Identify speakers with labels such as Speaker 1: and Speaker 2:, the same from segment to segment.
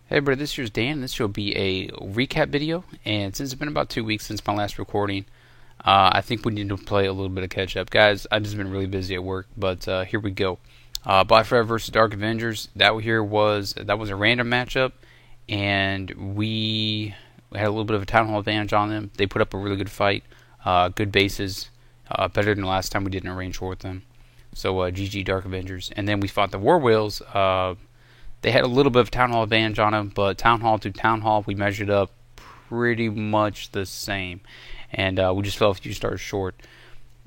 Speaker 1: Hey everybody, this here's Dan. This will be a recap video, and since it's been about 2 weeks since my last recording, I think we need to play a little bit of catch up. Guys, I've just been really busy at work, but here we go. Black Forever versus Dark Avengers. That was a random matchup, and we had a little bit of a Town Hall advantage on them. They put up a really good fight, good bases, better than the last time we did an arrange war with them. So GG Dark Avengers. And then we fought the War Whales. They had a little bit of Town Hall advantage on them, but Town Hall to Town Hall, we measured up pretty much the same. And we just fell a few stars short.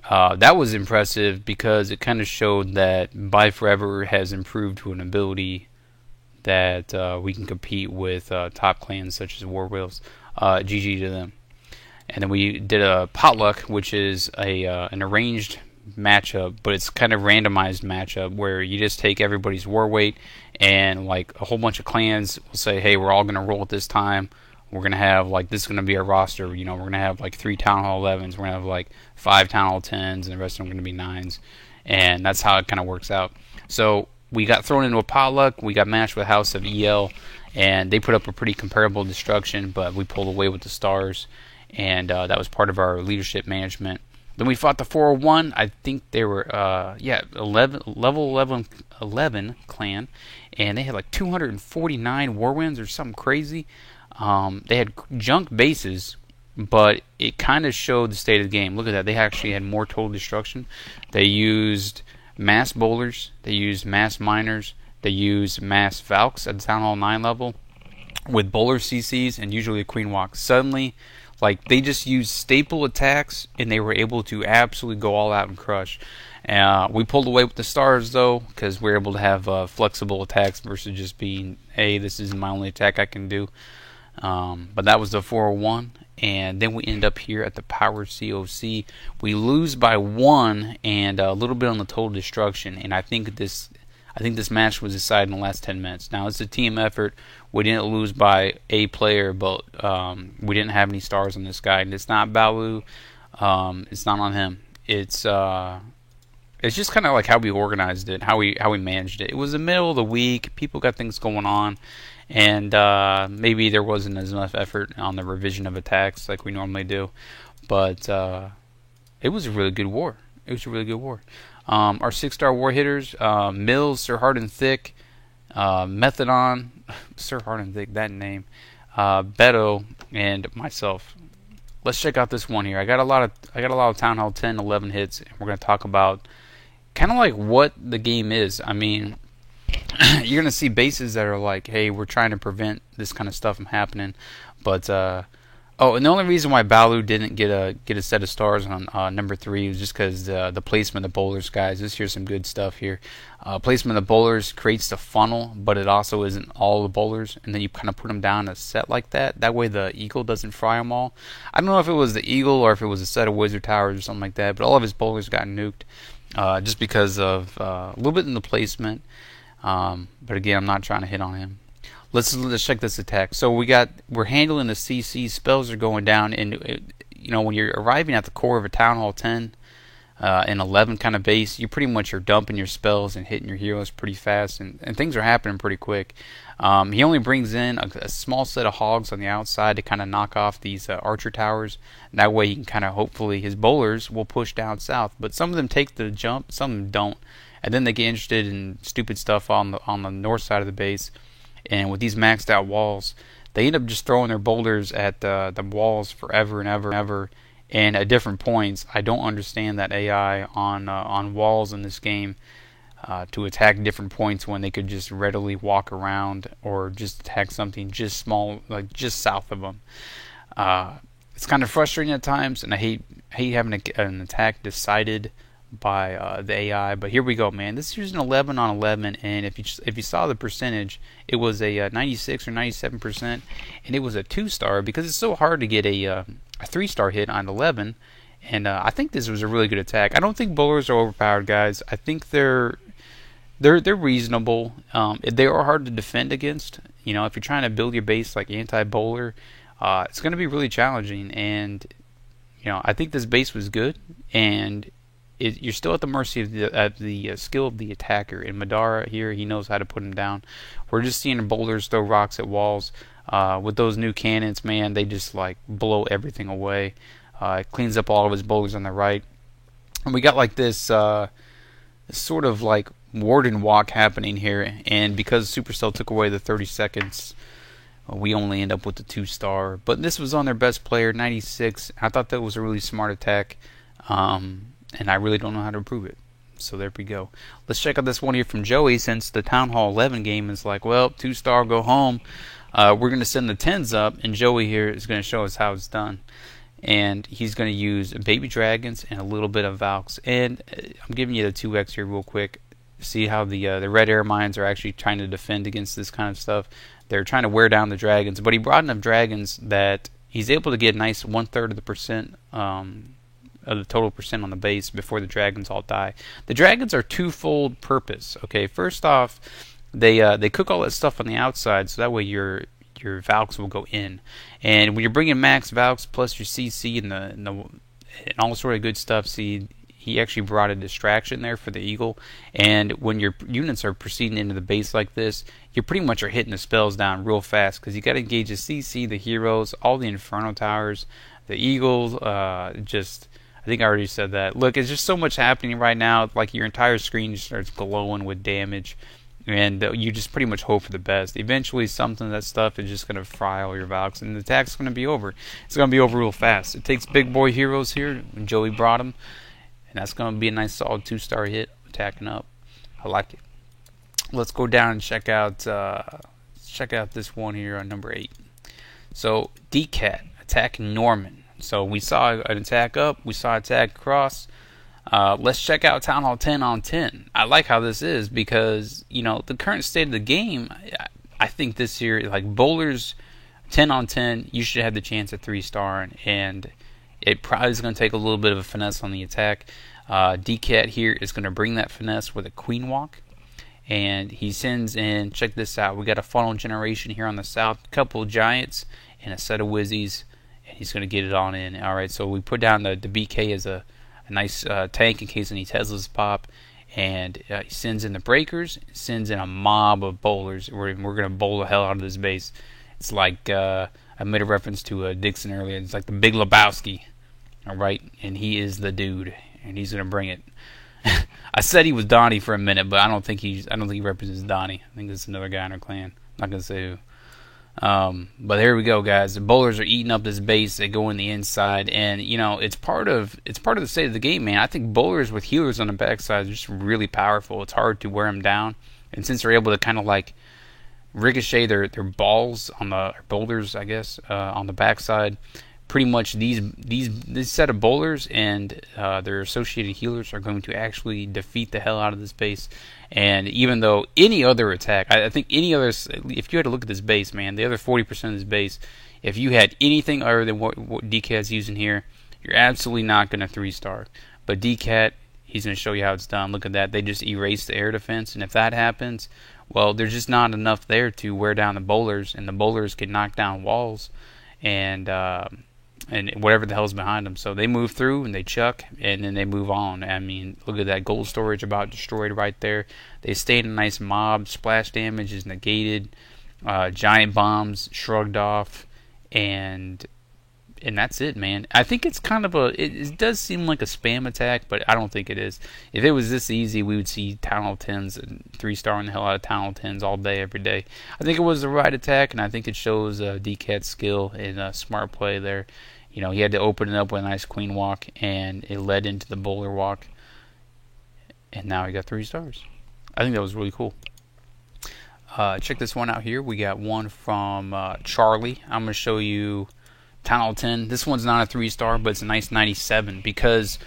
Speaker 1: That was impressive because it kind of showed that Buy Forever has improved to an ability that we can compete with top clans such as War Whales. GG to them. And then we did a Potluck, which is an arranged matchup, but it's kind of randomized matchup where you just take everybody's war weight and like a whole bunch of clans will say, hey, we're all going to roll at this time. We're going to have like, this is going to be our roster. You know, we're going to have like 3 Town Hall 11s. We're going to have like 5 Town Hall 10s, and the rest of them are going to be 9s. And that's how it kind of works out. So we got thrown into a potluck. We got matched with House of EL, and they put up a pretty comparable destruction, but we pulled away with the stars. And that was part of our leadership management. Then we fought the 401. I think they were, level 11 clan, and they had like 249 war wins or something crazy. They had junk bases, but it kind of showed the state of the game. Look at that. They actually had more total destruction. They used mass bowlers. They used mass miners. They used mass Valks at the Town Hall 9 level with bowler CCs and usually a queen walk. Suddenly, like, they just used staple attacks, and they were able to absolutely go all out and crush. We pulled away with the stars, though, because we were able to have flexible attacks versus just being, hey, this is my only attack I can do. But that was the 401. And then we end up here at the Power COC. We lose by 1 and a little bit on the total destruction. And I think this match was decided in the last 10 minutes. Now, it's a team effort. We didn't lose by a player, but we didn't have any stars on this guy. And it's not Balu. It's not on him. It's just kind of like how we organized it, how we managed it. It was the middle of the week. People got things going on. And maybe there wasn't as enough effort on the revision of attacks like we normally do. But it was a really good war. It was a really good war. Our 6-star war hitters, Mills, Sir Hard and Thick, Methodon, Sir Hard and Thick, that name, Beto, and myself. Let's check out this one here. I got a lot of Town Hall 10, 11 hits, and we're going to talk about kind of like what the game is. I mean, you're going to see bases that are like, hey, we're trying to prevent this kind of stuff from happening, but oh, and the only reason why Balu didn't get a set of stars on number 3 was just because the placement of the bowlers, guys. Here's some good stuff here. Placement of the bowlers creates the funnel, but it also isn't all the bowlers, and then you kind of put them down in a set like that. That way the eagle doesn't fry them all. I don't know if it was the eagle or if it was a set of wizard towers or something like that, but all of his bowlers got nuked just because of a little bit in the placement. But again, I'm not trying to hit on him. Let's check this attack. So we're handling the CC. Spells are going down, and you know, when you're arriving at the core of a Town Hall 10 and 11 kind of base, you pretty much are dumping your spells and hitting your heroes pretty fast, and things are happening pretty quick. He only brings in a small set of hogs on the outside to kind of knock off these archer towers. And that way, he can kind of hopefully his bowlers will push down south. But some of them take the jump, some of them don't, and then they get interested in stupid stuff on the north side of the base. And with these maxed out walls, they end up just throwing their boulders at the walls forever and ever and ever, and at different points. I don't understand that AI on walls in this game to attack different points when they could just readily walk around or just attack something just small, like just south of them. It's kind of frustrating at times, and I hate having an attack decided by the AI. But here we go, man. This is an 11 on 11, and if you saw the percentage, it was a 96 or 97%, and it was a 2-star because it's so hard to get a 3-star hit on 11. And I think this was a really good attack. I don't think bowlers are overpowered, guys. I think they're reasonable. They are hard to defend against. You know, if you're trying to build your base like anti-bowler, it's going to be really challenging. And you know, I think this base was good, and you're still at the mercy of the skill of the attacker. And Madara here, he knows how to put him down. We're just seeing boulders throw rocks at walls. With those new cannons, man, they just like blow everything away. It cleans up all of his boulders on the right. And we got like this sort of like warden walk happening here. And because Supercell took away the 30 seconds, we only end up with the 2-star. But this was on their best player, 96. I thought that was a really smart attack. And I really don't know how to improve it. So there we go. Let's check out this one here from Joey, since the Town Hall 11 game is like, well, 2-star, go home. We're going to send the 10s up, and Joey here is going to show us how it's done. And he's going to use baby dragons and a little bit of Valks. And I'm giving you the 2x here real quick. See how the red air mines are actually trying to defend against this kind of stuff. They're trying to wear down the dragons, but he brought enough dragons that he's able to get a nice 1/3 of the percent of the total percent on the base before the dragons all die. The dragons are twofold purpose. Okay, first off, they cook all that stuff on the outside, so that way your Valks will go in. And when you're bringing max Valks plus your CC and all sort of good stuff, see, he actually brought a distraction there for the Eagle. And when your units are proceeding into the base like this, you pretty much are hitting the spells down real fast, because you got to engage the CC, the heroes, all the Inferno Towers, the Eagles. I think I already said that. Look, it's just so much happening right now. Like your entire screen just starts glowing with damage. And you just pretty much hope for the best. Eventually, something of that stuff is just going to fry all your Valks, and the attack's going to be over. It's going to be over real fast. It takes big boy heroes here, when Joey brought them, and that's going to be a nice solid 2-star hit, attacking up. I like it. Let's go down and check out this one here on number 8. So, DCAT, attacking Norman. So, we saw an attack up, we saw an attack across. Let's check out Town Hall 10 on 10. I like how this is because, you know, the current state of the game, I think this year, like bowlers 10 on 10, you should have the chance at 3-star, and it probably is going to take a little bit of a finesse on the attack. DCAT here is going to bring that finesse with a queen walk, and he sends in, check this out, we got a funnel generation here on the south, a couple of giants, and a set of Wizzies, and he's going to get it on in. Alright, so we put down the BK as a nice tank in case any Teslas pop, and he sends in the breakers, sends in a mob of bowlers. We're going to bowl the hell out of this base. It's like, I made a reference to Dixon earlier, it's like the Big Lebowski, alright, and he is the dude, and he's going to bring it. I said he was Donnie for a minute, but I don't think he represents Donnie. I think it's another guy in our clan. I'm not going to say who. But here we go, guys. The bowlers are eating up this base. They go in the inside, and you know it's part of the state of the game, man. I think bowlers with healers on the backside are just really powerful. It's hard to wear them down, and since they're able to kind of like ricochet their balls on the boulders, I guess, on the backside, pretty much this set of bowlers and their associated healers are going to actually defeat the hell out of this base. And even though any other attack, I think any other, if you had to look at this base, man, the other 40% of this base, if you had anything other than what DCAT's using here, you're absolutely not going to 3-star. But DCAT, he's going to show you how it's done. Look at that. They just erase the air defense, and if that happens, well, there's just not enough there to wear down the bowlers, and the bowlers can knock down walls and whatever the hell's behind them. So they move through and they chuck, and then they move on. I mean, look at that gold storage about destroyed right there. They stayed in a nice mob. Splash damage is negated. Giant bombs shrugged off, and that's it, man. I think it's kind of it does seem like a spam attack, but I don't think it is. If it was this easy, we would see Town Hall 10s and 3-starring the hell out of Town Hall 10s all day, every day. I think it was the right attack, and I think it shows DCAT's skill and smart play there. You know, he had to open it up with a nice queen walk, and it led into the bowler walk, and now he got 3 stars. I think that was really cool. Check this one out here. We got one from Charlie. I'm going to show you Town Hall 10. This one's not a 3-star, but it's a nice 97, because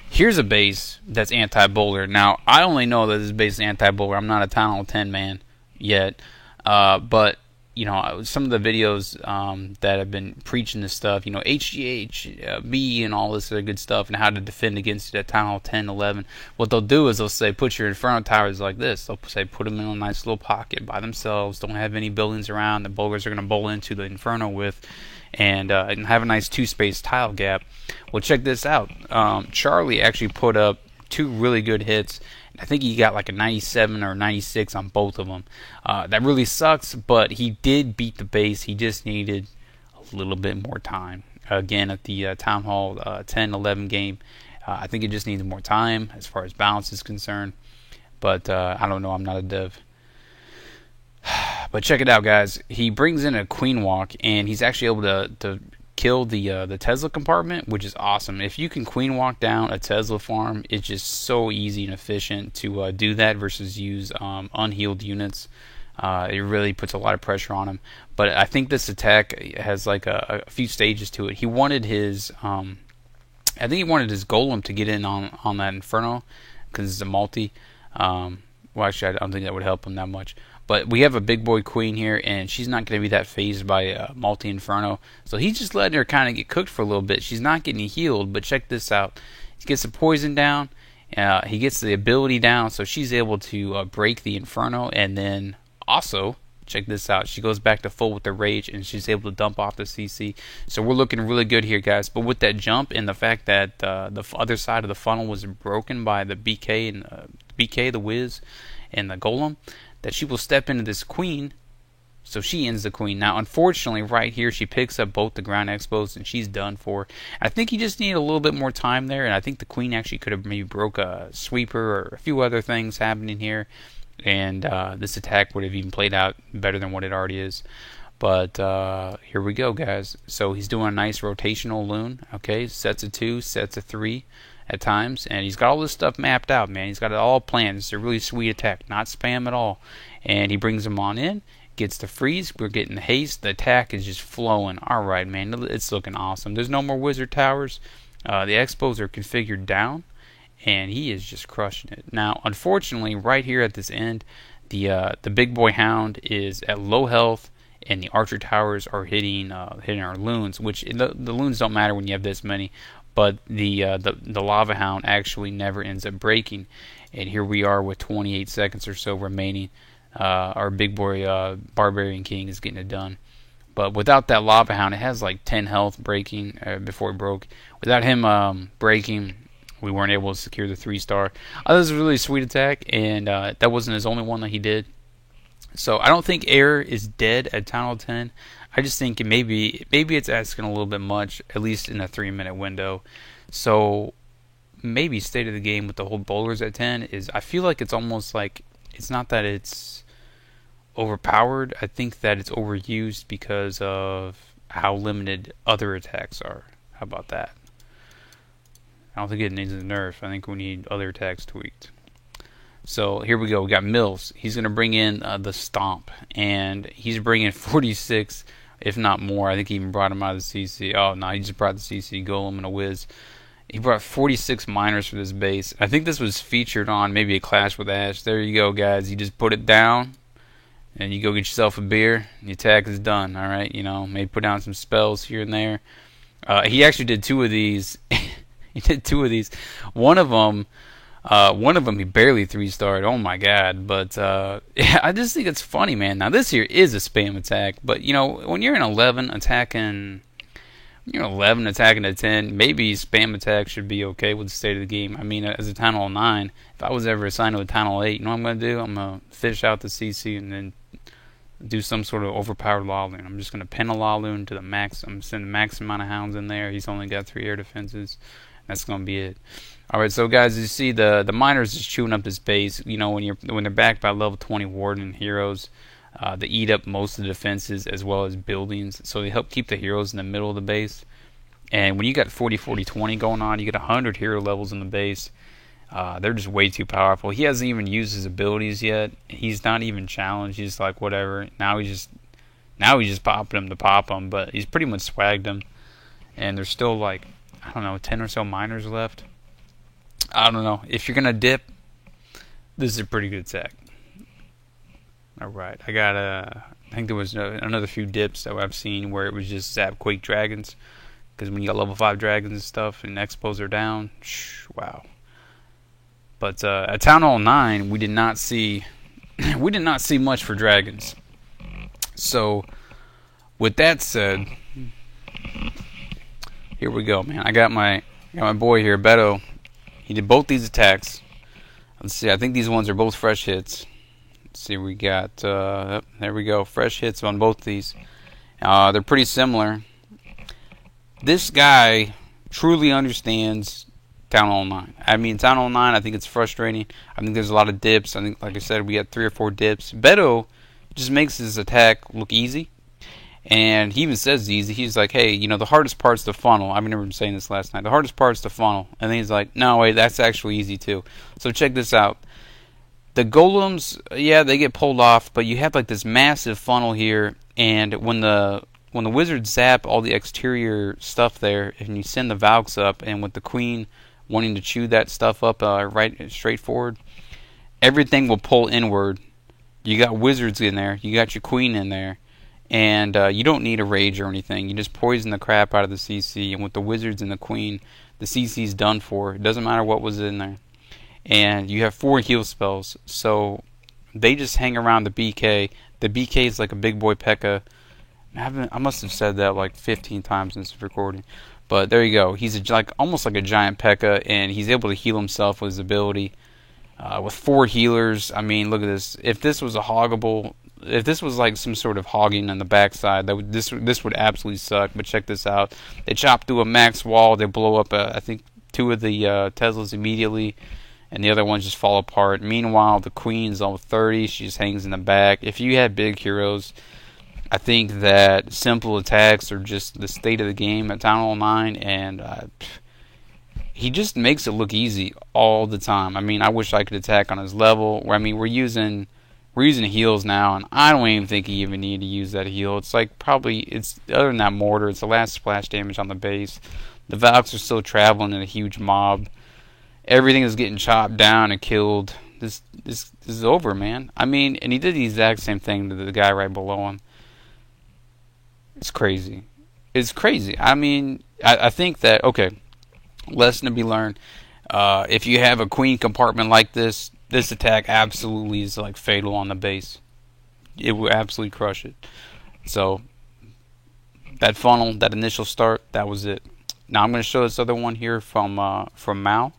Speaker 1: here's a base that's anti-bowler. Now, I only know that this base is anti-bowler. I'm not a Town Hall 10 man yet, but you know, some of the videos that have been preaching this stuff, you know, HGH, B, and all this other good stuff, and how to defend against it at Town Hall 10, 11. What they'll do is they'll say, put your Inferno Towers like this. They'll say, put them in a nice little pocket by themselves. Don't have any buildings around. The bowlers are going to bowl into the Inferno with, and have a nice 2-space tile gap. Well, check this out. Charlie actually put up 2 really good hits. I think he got like a 97 or 96 on both of them. That really sucks, but he did beat the base. He just needed a little bit more time. Again, at the Town Hall 10-11 game, I think it just needs more time as far as balance is concerned. But I don't know. I'm not a dev. But check it out, guys. He brings in a Queen Walk, and he's actually able to kill the Tesla compartment, which is awesome. If you can Queen Walk down a Tesla farm, it's just so easy and efficient to do that versus use unhealed units. It really puts a lot of pressure on him. But I think this attack has like a few stages to it. He wanted his, I think he wanted his Golem to get in on that Inferno because it's a multi. Well, actually, I don't think that would help him that much. But we have a big boy queen here, and she's not going to be that phased by multi-inferno. So he's just letting her kind of get cooked for a little bit. She's not getting healed, but check this out. He gets the poison down. He gets the ability down, so she's able to break the inferno. And then also, check this out. She goes back to full with the rage, and she's able to dump off the CC. So we're looking really good here, guys. But with that jump and the fact that the other side of the funnel was broken by the BK and BK, the Wiz, and the Golem, that she will step into this queen, so she ends the queen. Now, unfortunately, right here, she picks up both the ground expos, and she's done for. I think you just need a little bit more time there, and I think the queen actually could have maybe broke a sweeper or a few other things happening here, and this attack would have even played out better than what it already is. But here we go, guys. So he's doing a nice rotational loon. Okay, sets of 2, sets of 3. At times, and he's got all this stuff mapped out, man. He's got it all planned. It's a really sweet attack, not spam at all. And he brings them on in, gets the freeze. We're getting the haste. The attack is just flowing. All right, man. It's looking awesome. There's no more wizard towers. The expos are configured down, and he is just crushing it. Now, unfortunately, right here at this end, the big boy hound is at low health, and the archer towers are hitting our loons, which the loons don't matter when you have this many. But the lava hound actually never ends up breaking, and here we are with 28 seconds or so remaining. Our big boy barbarian king is getting it done. But without that lava hound, it has like 10 health breaking before it broke. Without him breaking, we weren't able to secure the 3-star. This was a really sweet attack, and that wasn't his only one that he did. So I don't think Air is dead at Town Hall 10. I just think maybe it's asking a little bit much, at least in a 3-minute window. So maybe state of the game with the whole bowlers at 10 is, I feel like it's almost like, it's not that it's overpowered. I think that it's overused because of how limited other attacks are. How about that? I don't think it needs a nerf. I think we need other attacks tweaked. So here we go. We got Mills. He's going to bring in the Stomp, and he's bringing 46, if not more. I think he even brought him out of the CC. Oh, no, he just brought the CC Golem and a Wiz. He brought 46 miners for this base. I think this was featured on maybe a Clash with Ash. There you go, guys. You just put it down, and you go get yourself a beer, and the attack is done, all right? You know, maybe put down some spells here and there. He actually did 2 of these. He did 2 of these. One of them he barely 3-starred. Oh my god! But yeah, I just think it's funny, man. Now this here is a spam attack, but you know when you're in 11 attacking, to 10, maybe spam attack should be okay with the state of the game. I mean, as a Town Hall 9, if I was ever assigned to a Town Hall 8, you know what I'm gonna do? I'm gonna fish out the CC and then do some sort of overpowered Laloon. I'm just gonna pin a Laloon to the max. I'm gonna send the max amount of hounds in there. He's only got 3 air defenses. That's gonna be it. Alright, so guys, you see the miners just chewing up this base. You know, when they're backed by level 20 warden heroes, they eat up most of the defenses as well as buildings. So they help keep the heroes in the middle of the base. And when you got 40-40-20 going on, you get 100 hero levels in the base. They're just way too powerful. He hasn't even used his abilities yet. He's not even challenged. He's like whatever. Now he's just popping them to pop them, but he's pretty much swagged them. And there's still like, I don't know, 10 or so miners left. I don't know. If you're gonna dip, this is a pretty good attack. Alright, I think there was another few dips that I've seen where it was just Zap Quake Dragons. Because when you got level 5 dragons and stuff and expos are down, wow. But at Town Hall 9, we did not see much for dragons. So with that said, here we go, man. I got my boy here, Beto. He did both these attacks. Let's see. I think these ones are both fresh hits. Let's see. We got there we go. Fresh hits on both these. They're pretty similar. This guy truly understands Town Hall 9. I mean, Town Hall 9, I think it's frustrating. I think there's a lot of dips. I think, like I said, we got 3 or 4 dips. Beto just makes his attack look easy. And he even says easy. He's like, hey, you know, the hardest part's the funnel. I remember him saying this last night. The hardest part's the funnel. And then he's like, no, wait, that's actually easy too. So check this out. The golems, yeah, they get pulled off, but you have like this massive funnel here. And when the wizards zap all the exterior stuff there, and you send the Valks up, and with the queen wanting to chew that stuff up right straight forward, everything will pull inward. You got wizards in there. You got your queen in there. And you don't need a rage or anything. You just poison the crap out of the CC. And with the wizards and the queen, the CC's done for. It doesn't matter what was in there. And you have 4 heal spells. So they just hang around the BK. The BK is like a big boy P.E.K.K.A. I must have said that like 15 times in this recording. But there you go. He's almost like a giant P.E.K.K.A. And he's able to heal himself with his ability. With 4 healers. I mean, look at this. If this was a hoggable... If this was like some sort of hogging on the backside, this would absolutely suck. But check this out: they chop through a max wall, they blow up. I think 2 of the Teslas immediately, and the other ones just fall apart. Meanwhile, the queen's all 30; she just hangs in the back. If you had big heroes, I think that simple attacks are just the state of the game at Town Hall 9, and he just makes it look easy all the time. I mean, I wish I could attack on his level. I mean, we're using heals now, and I don't even think you even need to use that heal. It's like it's other than that mortar, it's the last splash damage on the base. The Valks are still traveling in a huge mob. Everything is getting chopped down and killed. This is over, man. I mean, and he did the exact same thing to the guy right below him. It's crazy. It's crazy. I mean, I think that, okay, lesson to be learned. If you have a queen compartment like this attack absolutely is like fatal on the base. It will absolutely crush it. So that funnel, that initial start, that was it. Now I'm going to show this other one here from Mao.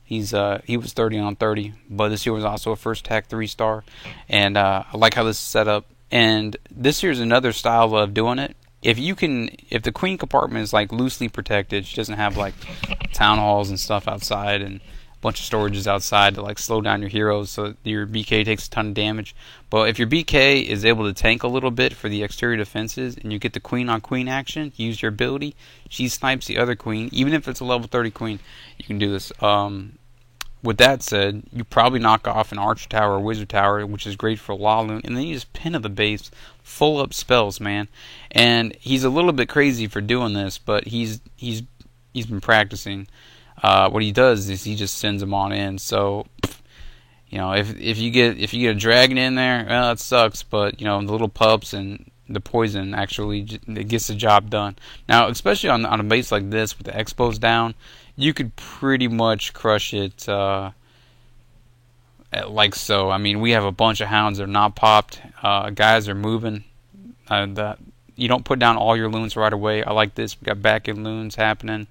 Speaker 1: He was 30 on 30, but this here was also a first attack 3-star, and I like how this is set up. And this here is another style of doing it. If the queen compartment is like loosely protected, she doesn't have like town halls and stuff outside and bunch of storages outside to like slow down your heroes so your BK takes a ton of damage. But if your BK is able to tank a little bit for the exterior defenses and you get the queen on queen action, use your ability, she snipes the other queen, even if it's a level 30 queen, you can do this. With that said, you probably knock off an Archer Tower or Wizard Tower, which is great for Laloon, and then you just pin to the base, full up spells, man. And he's a little bit crazy for doing this, but he's been practicing. What he does is he just sends them on in. So, you know, if you get a dragon in there, well, that sucks. But you know, the little pups and the poison actually it gets the job done. Now, especially on a base like this with the expos down, you could pretty much crush it like so. I mean, we have a bunch of hounds that are not popped. Guys are moving. You don't put down all your loons right away. I like this. We got back end loons happening.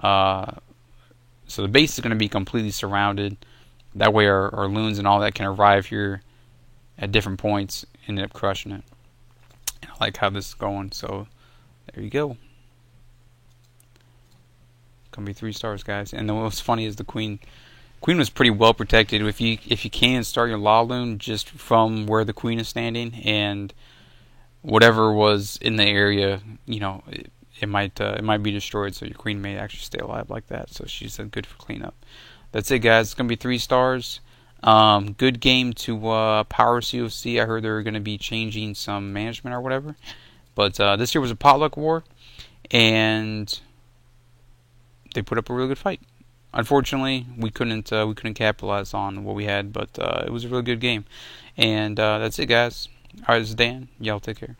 Speaker 1: So the base is going to be completely surrounded. That way our loons and all that can arrive here at different points and end up crushing it. And I like how this is going. So there you go. Gonna be 3 stars, guys. And then what's funny is the queen was pretty well protected. If you can start your Laloon just from where the queen is standing, and whatever was in the area, you know, it might be destroyed, so your queen may actually stay alive like that. So she's good for cleanup. That's it, guys. It's gonna be 3 stars. Good game to Power COC. I heard they're gonna be changing some management or whatever. But this year was a potluck war, and they put up a really good fight. Unfortunately, we couldn't capitalize on what we had, but it was a really good game. And that's it, guys. All right, this is Dan. Y'all take care.